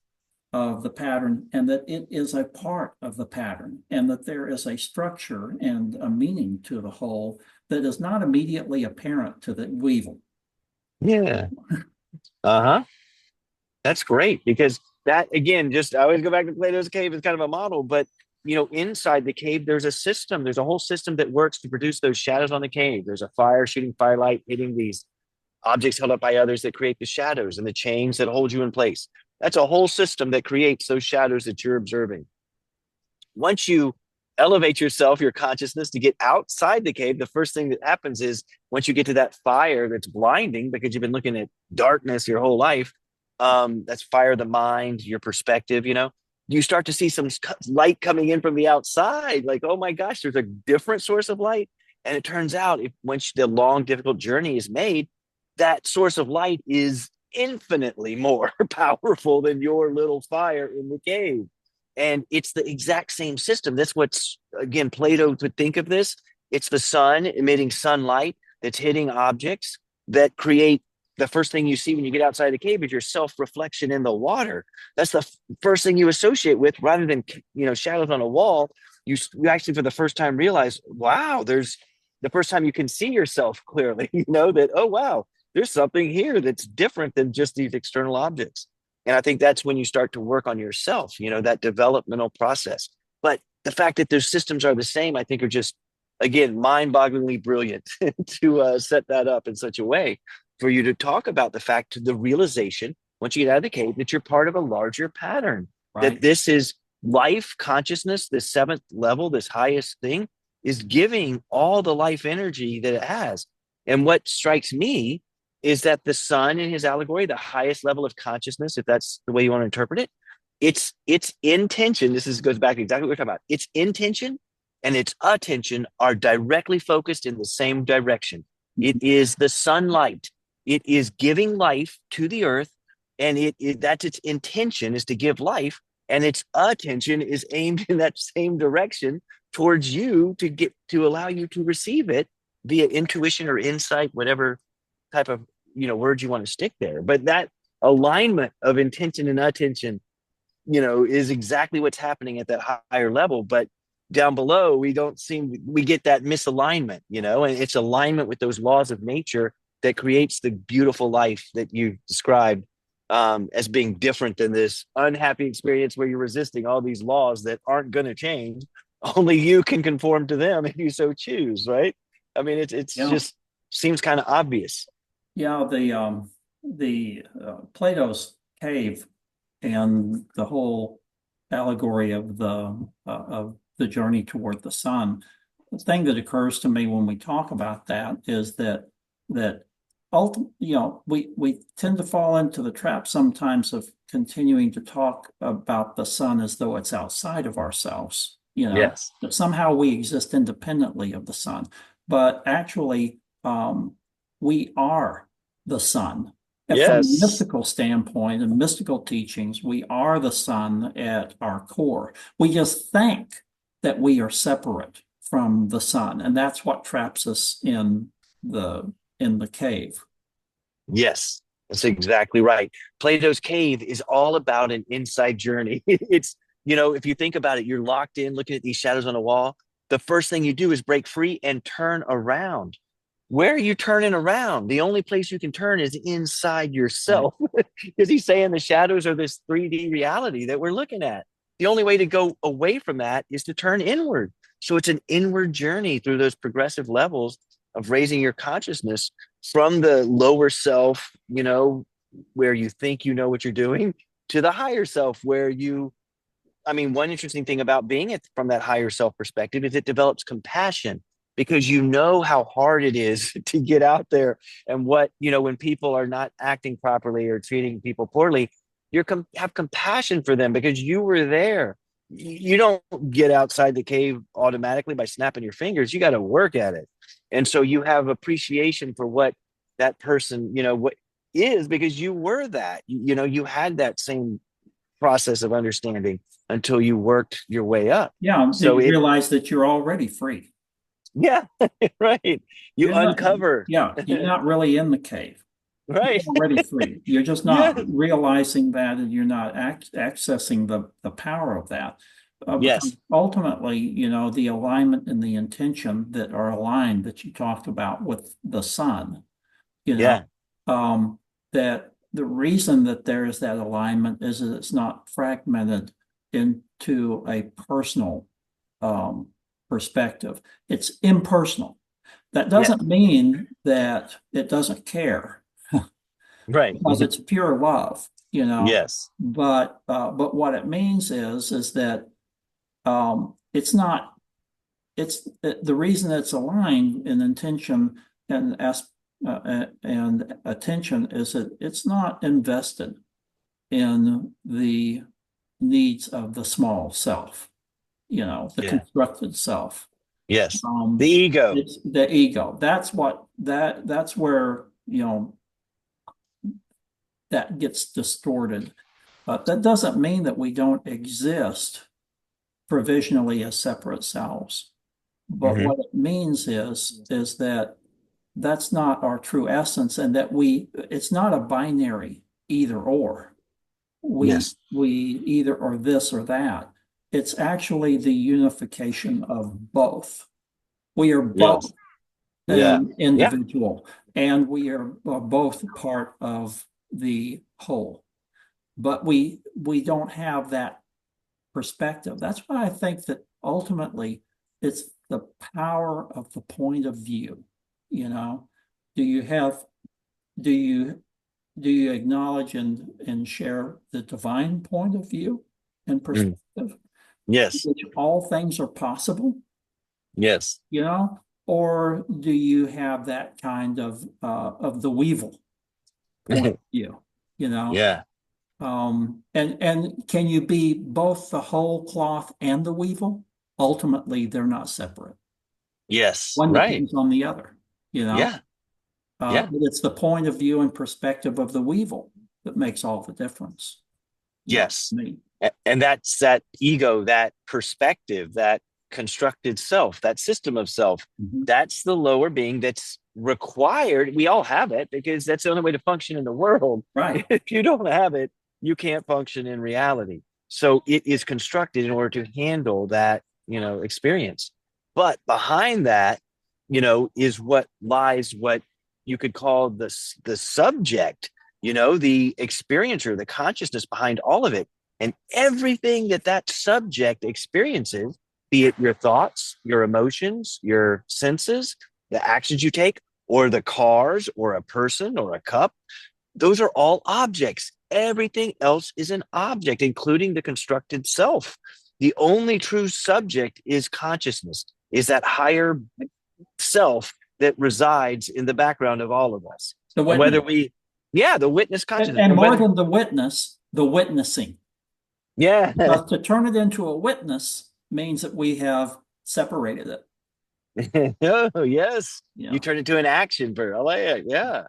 Speaker 2: of the pattern and that it is a part of the pattern and that there is a structure and a meaning to the whole that is not immediately apparent to the weevil.
Speaker 1: Yeah. Uh-huh. That's great because that again, just I always go back to Plato's cave as kind of a model, but inside the cave, there's a system. There's a whole system that works to produce those shadows on the cave. There's a fire shooting firelight, hitting these objects held up by others that create the shadows and the chains that hold you in place. That's a whole system that creates those shadows that you're observing. Once you elevate yourself, your consciousness to get outside the cave, the first thing that happens is once you get to that fire that's blinding because you've been looking at darkness your whole life, that's fire of the mind, your perspective, you start to see some light coming in from the outside. Like, oh my gosh, there's a different source of light. And it turns out, if once the long, difficult journey is made, that source of light is infinitely more powerful than your little fire in the cave. And it's the exact same system. That's what's, again, Plato would think of this. It's the sun emitting sunlight that's hitting objects that create the first thing you see when you get outside the cave is your self reflection in the water. That's the first thing you associate with rather than, shadows on a wall. You actually, for the first time, realize, wow, there's the first time you can see yourself clearly, that, oh, wow, there's something here that's different than just these external objects. And I think that's when you start to work on yourself, that developmental process. But the fact that those systems are the same, I think, are just, again, mind bogglingly brilliant to set that up in such a way for you to talk about the fact, the realization, once you get out of the cave, that you're part of a larger pattern, that
Speaker 2: Right.
Speaker 1: this is life, consciousness, this seventh level, this highest thing is giving all the life energy that it has. And what strikes me is that the sun in his allegory, the highest level of consciousness, if that's the way you want to interpret it, its intention. Goes back to exactly what we're talking about. Its intention and its attention are directly focused in the same direction. It is the sunlight. It is giving life to the earth, and that's its intention is to give life, and its attention is aimed in that same direction towards you to allow you to receive it via intuition or insight, whatever type of words you want to stick there. But that alignment of intention and attention, is exactly what's happening at that higher level. But down below, we get that misalignment, and it's alignment with those laws of nature that creates the beautiful life that you described as being different than this unhappy experience where you're resisting all these laws that aren't going to change. Only you can conform to them if you so choose, right? I mean, it's
Speaker 2: Yeah.
Speaker 1: just seems kind of obvious.
Speaker 2: Yeah. The Plato's cave and the whole allegory of the journey toward the sun. The thing that occurs to me when we talk about that is that ultimately, we tend to fall into the trap sometimes of continuing to talk about the sun as though it's outside of ourselves,
Speaker 1: Yes.
Speaker 2: that somehow we exist independently of the sun. But actually, we are the sun. And from a
Speaker 1: Yes.
Speaker 2: mystical standpoint and mystical teachings, we are the sun at our core. We just think that we are separate from the sun, and that's what traps us in the cave.
Speaker 1: Yes. That's exactly right. Plato's cave is all about an inside journey. It's, if you think about it, you're locked in looking at these shadows on a wall. The first thing you do is break free and turn around. Where are you turning around? The only place you can turn is inside
Speaker 2: Right.
Speaker 1: yourself because he's saying the shadows are this 3D reality that we're looking at. The only way to go away from that is to turn inward. So it's an inward journey through those progressive levels of raising your consciousness from the lower self, where you think you know what you're doing, to the higher self where you, I mean, one interesting thing about being it from that higher self perspective is it develops compassion, because you know how hard it is to get out there, and what, when people are not acting properly or treating people poorly, have compassion for them because you were there. You don't get outside the cave automatically by snapping your fingers. You got to work at it. And so you have appreciation for what that person, what is, because you were that, you had that same process of understanding until you worked your way up.
Speaker 2: Yeah, until
Speaker 1: So
Speaker 2: you realize that you're already free.
Speaker 1: yeah, right. You
Speaker 2: You're not,
Speaker 1: uncover,
Speaker 2: yeah, you're not really in the cave. You're
Speaker 1: right?
Speaker 2: already free. You're just not
Speaker 1: Yes,
Speaker 2: realizing that, and you're not accessing the power of that. Because
Speaker 1: yes,
Speaker 2: ultimately, the alignment and the intention that are aligned that you talked about with the sun, you know,
Speaker 1: yeah,
Speaker 2: that the reason that there is that alignment is that it's not fragmented into a personal um, perspective. It's impersonal. That
Speaker 1: yeah,
Speaker 2: doesn't mean that it doesn't care,
Speaker 1: right.
Speaker 2: because it's pure love,
Speaker 1: Yes,
Speaker 2: But what it means is that it's not. It's the reason it's aligned in intention and attention is that it's not invested in the needs of the small self, the
Speaker 1: yeah,
Speaker 2: constructed self.
Speaker 1: yes. The
Speaker 2: Um,
Speaker 1: ego.
Speaker 2: it's the ego. That's where, that gets distorted. But that doesn't mean that we don't exist provisionally as separate selves. But
Speaker 1: Hmm.
Speaker 2: what it means is that that's not our true essence, and that it's not a binary either or. We
Speaker 1: Yes,
Speaker 2: we either are this or that. It's actually the unification of both. We are both
Speaker 1: yes, yeah,
Speaker 2: an
Speaker 1: yeah,
Speaker 2: individual, and we are both part of the whole. But we don't have that perspective. That's why I think that ultimately it's the power of the point of view. You know, do you have do you do you acknowledge and share the divine point of view and
Speaker 1: mm,
Speaker 2: perspective,
Speaker 1: yes,
Speaker 2: which all things are possible,
Speaker 1: yes,
Speaker 2: or do you have that kind of the weevil point of view, you know?
Speaker 1: yeah,
Speaker 2: And can you be both the whole cloth and the weevil? Ultimately, they're not separate.
Speaker 1: yes,
Speaker 2: One
Speaker 1: right,
Speaker 2: depends on the other, you know.
Speaker 1: yeah, yeah.
Speaker 2: But it's the point of view and perspective of the weevil that makes all the difference.
Speaker 1: Yes.
Speaker 2: To me.
Speaker 1: And that's that ego, that perspective, that constructed self, that system of self.
Speaker 2: Mhm.
Speaker 1: That's the lower being that's required. We all have it because that's the only way to function in the world.
Speaker 2: Right.
Speaker 1: If you don't have it, you can't function in reality. So it is constructed in order to handle that, experience. But behind that, is what lies, what you could call the subject, the experiencer, the consciousness behind all of it. And everything that subject experiences, be it your thoughts, your emotions, your senses, the actions you take, or the cars, or a person, or a cup, those are all objects. Everything else is an object, including the constructed self. The only true subject is consciousness, is that higher self that resides in the background of all of us.
Speaker 2: The
Speaker 1: And whether
Speaker 2: witness.
Speaker 1: the witness
Speaker 2: And,
Speaker 1: consciousness,
Speaker 2: and
Speaker 1: and
Speaker 2: more
Speaker 1: whether,
Speaker 2: than the witness, the witnessing.
Speaker 1: yeah,
Speaker 2: Because to turn it into a witness means that we have separated it.
Speaker 1: oh, yes. You
Speaker 2: Yeah.
Speaker 1: turn it to an action verb. I like it. Yeah.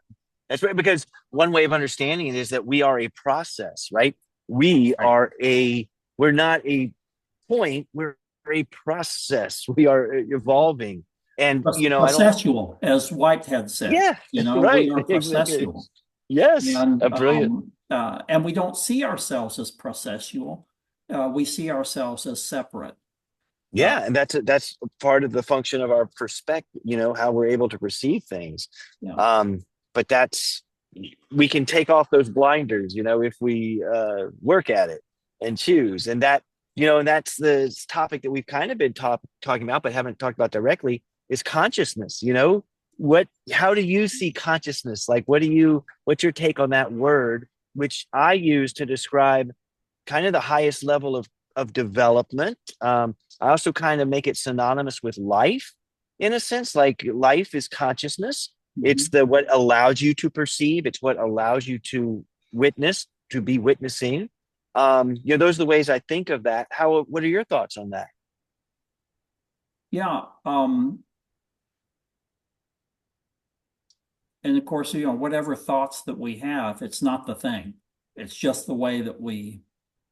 Speaker 1: That's right. Because one way of understanding it is that we are a process, right? We
Speaker 2: Right.
Speaker 1: are we're not a point, we're a process. We are evolving. And, I don't,
Speaker 2: Processual, as Whitehead said.
Speaker 1: yeah,
Speaker 2: We
Speaker 1: right.
Speaker 2: are
Speaker 1: Exactly.
Speaker 2: processual.
Speaker 1: Yes.
Speaker 2: And
Speaker 1: A brilliant.
Speaker 2: we don't see ourselves as processual. We see ourselves as separate. Uh,
Speaker 1: Yeah. And that's part of the function of our perspective, how we're able to perceive things.
Speaker 2: yeah.
Speaker 1: Um, but we can take off those blinders, if we work at it and choose. And and that's the topic that we've kind of been talking about, but haven't talked about directly, is consciousness. how do you see consciousness? Like, what's your take on that word, which I use to describe kind of the highest level of development. I also kind of make it synonymous with life in a sense, like life is consciousness. It's
Speaker 2: Mhm.
Speaker 1: the what allows you to perceive, it's what allows you to witness, to be witnessing. Those are the ways I think of that. What are your thoughts on that?
Speaker 2: Yeah. And of course, whatever thoughts that we have, it's not the thing. It's just the way that we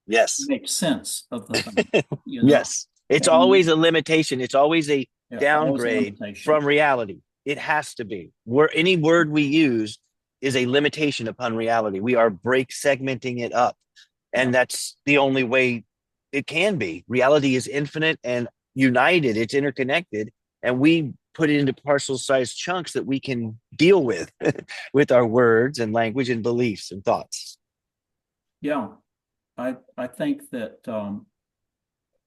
Speaker 1: Yes.
Speaker 2: make sense of the thing, you know?
Speaker 1: Yes. It's always
Speaker 2: And
Speaker 1: a limitation. It's always a
Speaker 2: yeah, always a
Speaker 1: downgrade
Speaker 2: limitation.
Speaker 1: from reality. It has to be. Where any word we use is a limitation upon reality. We are break segmenting it up.
Speaker 2: Yeah.
Speaker 1: And that's the only way it can be. Reality is infinite and united, it's interconnected. And we put it into parcel sized chunks that we can deal with with our words and language and beliefs and thoughts.
Speaker 2: Yeah. I think that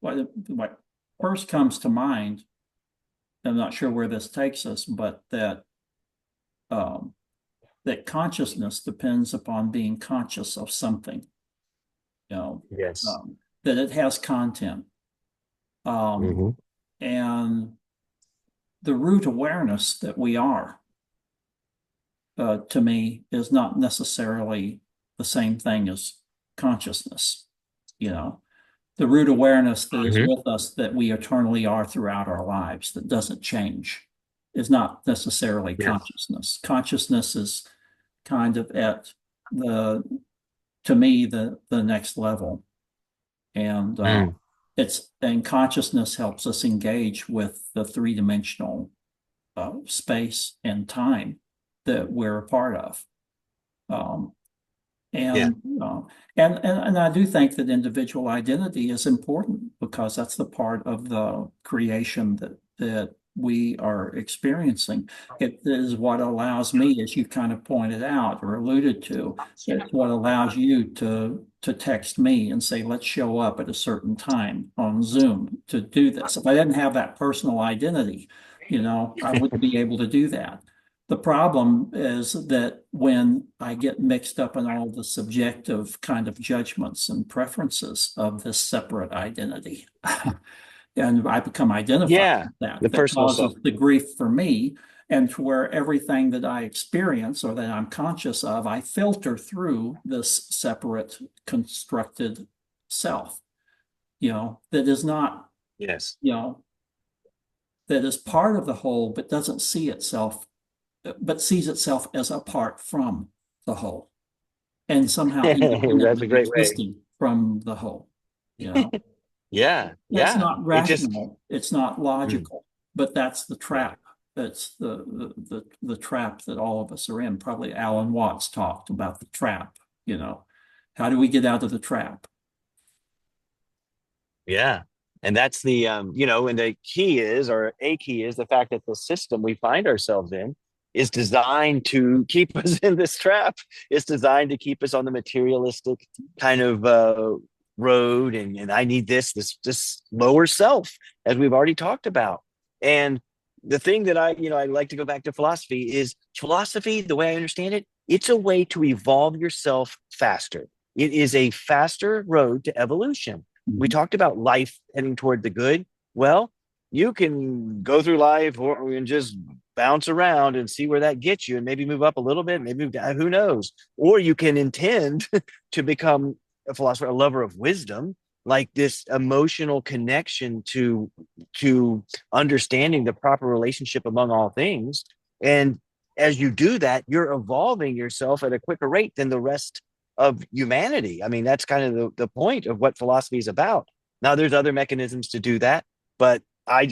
Speaker 2: what first comes to mind, I'm not sure where this takes us, but um, that consciousness depends upon being conscious of something, you know,
Speaker 1: Yes.
Speaker 2: that it has content. Um,
Speaker 1: Mm-hmm.
Speaker 2: and the root awareness that we are, to me, is not necessarily the same thing as consciousness. You know, the root awareness that is
Speaker 1: Mm-hmm.
Speaker 2: with us, that we eternally are throughout our lives, that doesn't change, is not necessarily
Speaker 1: Yes.
Speaker 2: consciousness. Consciousness is kind of at the, to me, the next level. And
Speaker 1: Mm.
Speaker 2: consciousness helps us engage with the three-dimensional space and time that we're a part of. Um,
Speaker 1: Yeah.
Speaker 2: and, uh, and I do think that individual identity is important because that's the part of the creation that we are experiencing. It is what allows me, as you kind of pointed out or alluded to, it's what allows you to text me and say, let's show up at a certain time on Zoom to do this. If I didn't have that personal identity, I wouldn't be able to do that. The problem is that when I get mixed up in all the subjective kind of judgments and preferences of this separate identity, and I become identified
Speaker 1: Yeah.
Speaker 2: with that,
Speaker 1: The
Speaker 2: that
Speaker 1: personal self.
Speaker 2: causes the grief for me, and to where everything that I experience or that I'm conscious of, I filter through this separate constructed self, that is not,
Speaker 1: Yes.
Speaker 2: you know, that is part of the whole, but doesn't see itself but sees itself as apart from the whole and somehow
Speaker 1: That's a
Speaker 2: independently
Speaker 1: great way.
Speaker 2: existing from the whole. You know,
Speaker 1: Yeah.
Speaker 2: it's
Speaker 1: Yeah.
Speaker 2: not
Speaker 1: It just
Speaker 2: rational, it's not
Speaker 1: mm,
Speaker 2: logical, but that's the
Speaker 1: yeah.
Speaker 2: trap. That's the trap that all of us are in. Probably Alan Watts talked about the trap. You know, how do we get out of the trap?
Speaker 1: Yeah. And that's and the key is, or a key is the fact that the system we find ourselves in is designed to keep us in this trap. It's designed to keep us on the materialistic kind of road. And I need this lower self, as we've already talked about. And the thing that I like to go back to philosophy is philosophy, the way I understand it, it's a way to evolve yourself faster. It is a faster road to evolution. We
Speaker 2: Mhm.
Speaker 1: talked about life heading toward the good. Well, you can go through life and just bounce around and see where that gets you and maybe move up a little bit, maybe move down, who knows? Or you can intend to become a philosopher, a lover of wisdom, like this emotional connection to understanding the proper relationship among all things. And as you do that, you're evolving yourself at a quicker rate than the rest of humanity. I mean, that's kind of the point of what philosophy is about. Now, there's other mechanisms to do that, but I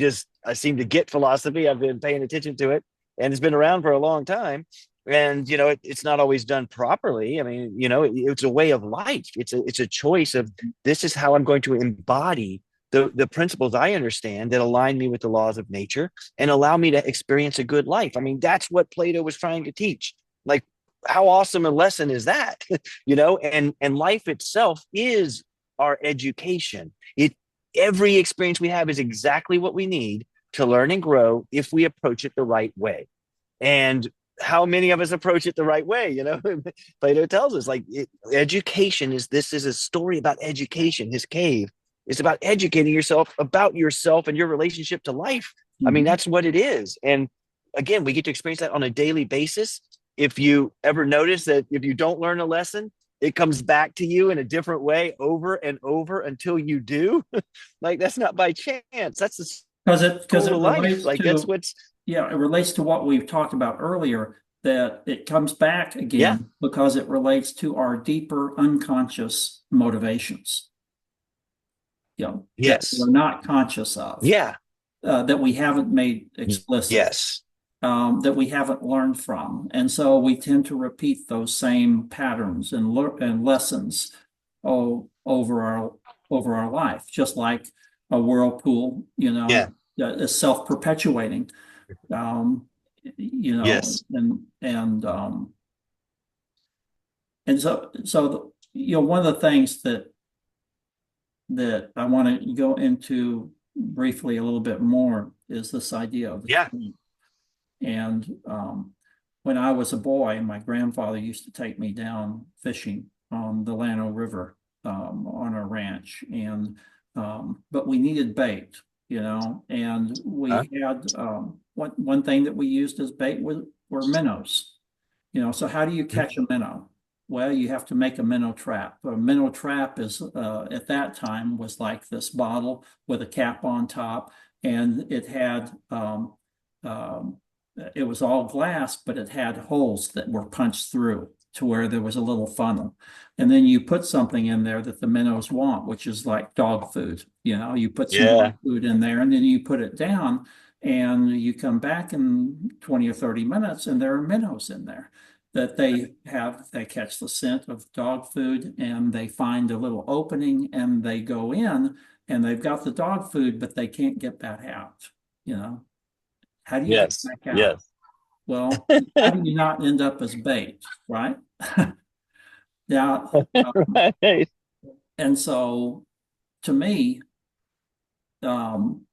Speaker 1: seem to get philosophy. I've been paying attention to it, and it's been around for a long time. And it's not always done properly. I mean, it's a way of life. It's a choice of this is how I'm going to embody the principles I understand that align me with the laws of nature and allow me to experience a good life. I mean, that's what Plato was trying to teach. Like, how awesome a lesson is that? And life itself is our education. Every experience we have is exactly what we need to learn and grow if we approach it the right way. And how many of us approach it the right way? Plato tells us like education is this is a story about education. His cave is about educating yourself about yourself and your relationship to life. I mean,
Speaker 2: Mhm.
Speaker 1: that's what it is. And again, we get to experience that on a daily basis. If you ever notice that if you don't learn a lesson, it comes back to you in a different way over and over until you do. Like that's not by chance. That's the
Speaker 2: Because
Speaker 1: school
Speaker 2: it
Speaker 1: of life.
Speaker 2: relates
Speaker 1: Like that's
Speaker 2: to,
Speaker 1: what's
Speaker 2: yeah, it relates to what we've talked about earlier, that it comes back
Speaker 1: yeah.
Speaker 2: again because it relates to our deeper unconscious motivations, that we're
Speaker 1: Yes.
Speaker 2: not conscious of,
Speaker 1: Yeah.
Speaker 2: that we haven't made explicit,
Speaker 1: Yes.
Speaker 2: that we haven't learned from. And so we tend to repeat those same patterns and lessons over our life, just like a whirlpool,
Speaker 1: Yeah.
Speaker 2: is self-perpetuating, um,
Speaker 1: Yes.
Speaker 2: and so one of the things that I want to go into briefly a little bit more is this idea of the
Speaker 1: Yeah.
Speaker 2: stream. And when I was a boy, my grandfather used to take me down fishing on the Llano River, on our ranch, and but we needed bait, and
Speaker 1: Huh?
Speaker 2: we had one thing that we used as bait were minnows. So how do you catch a minnow? Well, you have to make a minnow trap. A minnow trap is at that time was like this bottle with a cap on top, and um, it was all glass, but it had holes that were punched through to where there was a little funnel. And then you put something in there that the minnows want, which is like dog food. You put some dog
Speaker 1: Yeah.
Speaker 2: food in there and then you put it down and you come back in 20 or 30 minutes and there are minnows in there that they catch the scent of dog food and they find a little opening and they go in and they've got the dog food, but they can't get that out, you know. How do you get
Speaker 1: Yes.
Speaker 2: back out?
Speaker 1: Yes.
Speaker 2: Well, how do you not end up as bait, right? Now,
Speaker 1: Right.
Speaker 2: and so to me, um,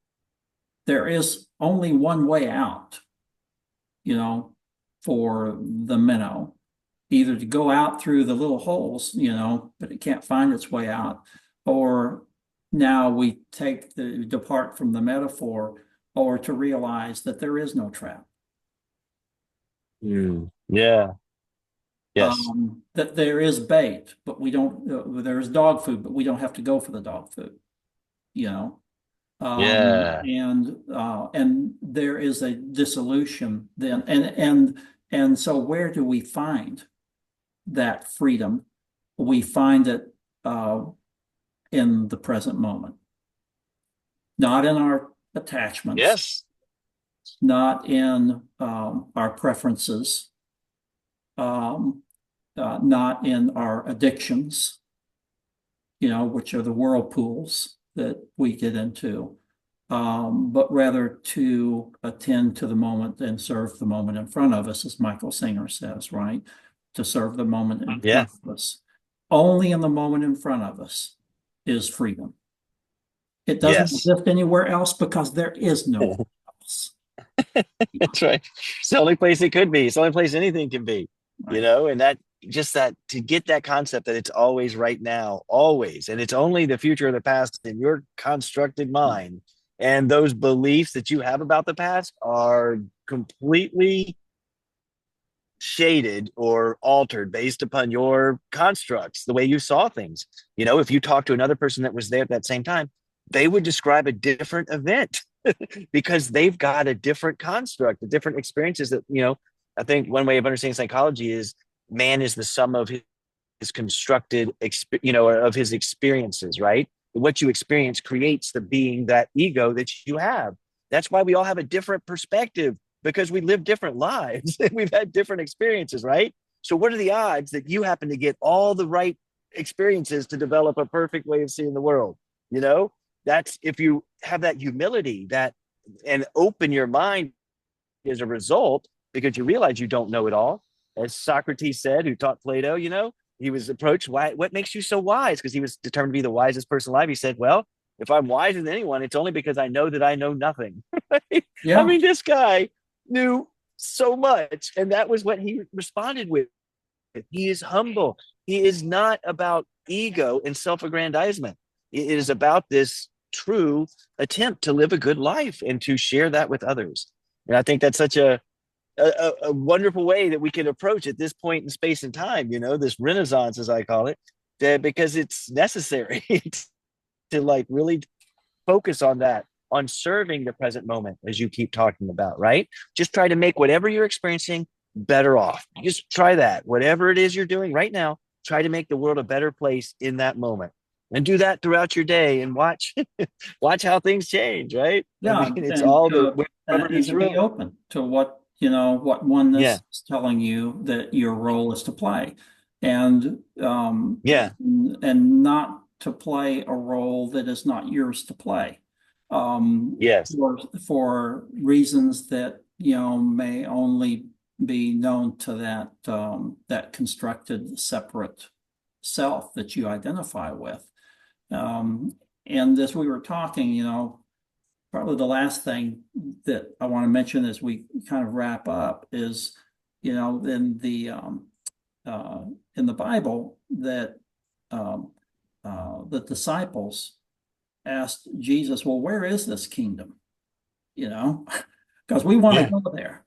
Speaker 2: there is only one way out, you know, for the minnow, either to go out through the little holes, but it can't find its way out, or now we depart from the metaphor, or to realize that there is no trap.
Speaker 1: Yeah. Yes.
Speaker 2: That there is bait, but we don't, there's dog food, but we don't have to go for the dog food, you know?
Speaker 1: Yeah.
Speaker 2: And there is a dissolution then. And so where do we find that freedom? We find it in the present moment, not in our attachments,
Speaker 1: Yes.
Speaker 2: not in our preferences, um, not in our addictions, which are the whirlpools that we get into, but rather to attend to the moment and serve the moment in front of us, as Michael Singer says, right? To serve the moment in
Speaker 1: Yeah.
Speaker 2: front of us. Only in the moment in front of us is freedom. It doesn't
Speaker 1: Yes.
Speaker 2: exist anywhere else because there is no else.
Speaker 1: That's right. It's the only place it could be. It's the only place anything can be,
Speaker 2: Right.
Speaker 1: and that just that to get that concept that it's always right now, always, and it's only the future or the past in your constructed mind. And those beliefs that you have about the past are completely shaded or altered based upon your constructs, the way you saw things. If you talk to another person that was there at that same time, they would describe a different event because they've got a different construct, the different experiences I think one way of understanding psychology is man is the sum of his constructed, of his experiences, right? What you experience creates the being, that ego that you have. That's why we all have a different perspective because we live different lives and we've had different experiences, right? So, what are the odds that you happen to get all the right experiences to develop a perfect way of seeing the world? You know, that's if you have that humility that and open your mind as a result, because you realize you don't know it all. As Socrates said, who taught Plato, he was approached, why, what makes you so wise? Because he was determined to be the wisest person alive. He said, well, if I'm wiser than anyone, it's only because I know that I know nothing. I
Speaker 2: Yeah.
Speaker 1: mean, this guy knew so much. And that was what he responded with. He is humble. He is not about ego and self-aggrandizement. It is about this true attempt to live a good life and to share that with others. And I think that's such a wonderful way that we can approach at this point in space and time, this renaissance, as I call it, that because it's necessary to like really focus on that, on serving the present moment, as you keep talking about, right? Just try to make whatever you're experiencing better off. Just try that. Whatever it is you're doing right now, try to make the world a better place in that moment. And do that throughout your day and watch watch how things change, right? I
Speaker 2: Yeah,
Speaker 1: mean, it's all the rubber
Speaker 2: and
Speaker 1: meets
Speaker 2: to
Speaker 1: the
Speaker 2: be
Speaker 1: road.
Speaker 2: open to what, what
Speaker 1: Yeah.
Speaker 2: oneness is telling you that your role is to play, and
Speaker 1: Yeah.
Speaker 2: not to play a role that is not yours to play,
Speaker 1: Yes.
Speaker 2: for reasons that may only be known to that constructed separate self that you identify with. Um, and as we were talking, probably the last thing that I want to mention as we kind of wrap up is, in uh, in the Bible that um, the disciples asked Jesus, "Well, where is this kingdom?" You know, because we want to
Speaker 1: Yeah.
Speaker 2: go there.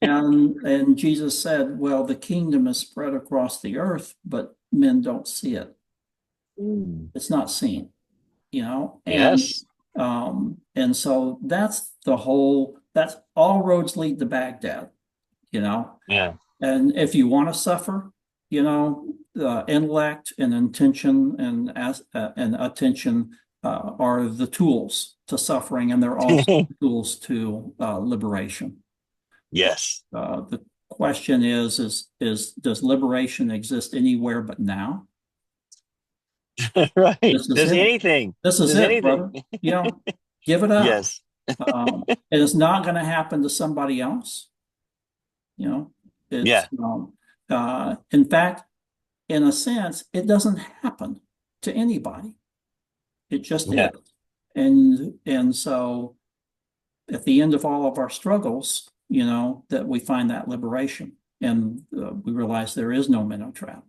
Speaker 2: And Jesus said, "Well, the kingdom is spread across the earth, but men don't see it.
Speaker 1: Mm.
Speaker 2: It's not seen." You know,
Speaker 1: Yes.
Speaker 2: and so that's all roads lead to Baghdad, you know.
Speaker 1: Yeah.
Speaker 2: And if you want to suffer, intellect and intention and attention are the tools to suffering, and they're also tools to liberation.
Speaker 1: Yes.
Speaker 2: The question is does liberation exist anywhere but now?
Speaker 1: Right.
Speaker 2: This is
Speaker 1: Does
Speaker 2: it.
Speaker 1: anything.
Speaker 2: This is
Speaker 1: Does
Speaker 2: it,
Speaker 1: anything.
Speaker 2: brother. Give it up.
Speaker 1: Yes.
Speaker 2: And it's not going to happen to somebody else. You know, it's
Speaker 1: Yeah.
Speaker 2: in fact, in a sense, it doesn't happen to anybody. It just is.
Speaker 1: Yeah.
Speaker 2: And so at the end of all of our struggles, that we find that liberation, and we realize there is no minnow trap.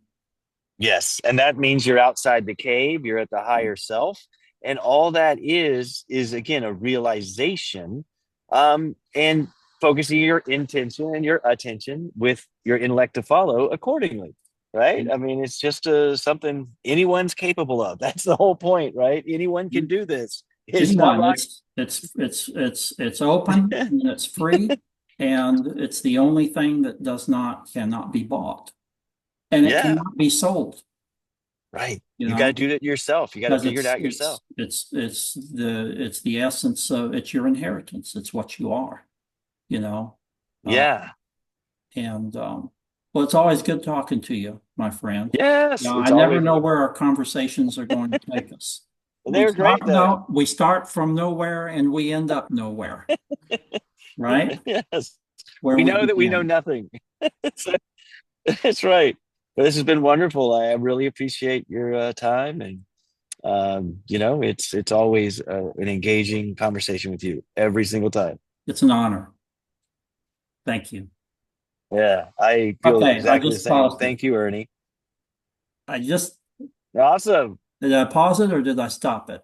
Speaker 1: Yes. And that means you're outside the cave, you're at the higher self. And all that is again a realization, and focusing your intention and your attention with your intellect to follow accordingly. Right. I mean, it's just something anyone's capable of. That's the whole point, right? Anyone can do this. It's not
Speaker 2: Anyone.
Speaker 1: rocket.
Speaker 2: It's open and it's free, and it's the only thing that cannot be bought, and it
Speaker 1: Yeah.
Speaker 2: cannot be sold,
Speaker 1: Right.
Speaker 2: you
Speaker 1: You got to
Speaker 2: know,
Speaker 1: do it yourself. You got to
Speaker 2: because
Speaker 1: figure it out yourself.
Speaker 2: it's the essence of it's your inheritance. It's what you are, you know. Uh,
Speaker 1: Yeah.
Speaker 2: and well, it's always good talking to you, my friend.
Speaker 1: Yes.
Speaker 2: I
Speaker 1: It's
Speaker 2: never
Speaker 1: always,
Speaker 2: know where our conversations are going to take us.
Speaker 1: they're great though.
Speaker 2: We start from nowhere and we end up nowhere, right?
Speaker 1: Yes.
Speaker 2: Where
Speaker 1: We
Speaker 2: we
Speaker 1: know that we know
Speaker 2: began.
Speaker 1: nothing. So, that's right. But this has been wonderful. I really appreciate your time, and it's always an engaging conversation with you every single time.
Speaker 2: It's an honor. Thank you.
Speaker 1: Yeah, I feel
Speaker 2: Okay, I
Speaker 1: exactly the
Speaker 2: just
Speaker 1: same.
Speaker 2: paused it.
Speaker 1: Thank you, Ernie.
Speaker 2: I just
Speaker 1: Awesome.
Speaker 2: Did I pause it or did I stop it?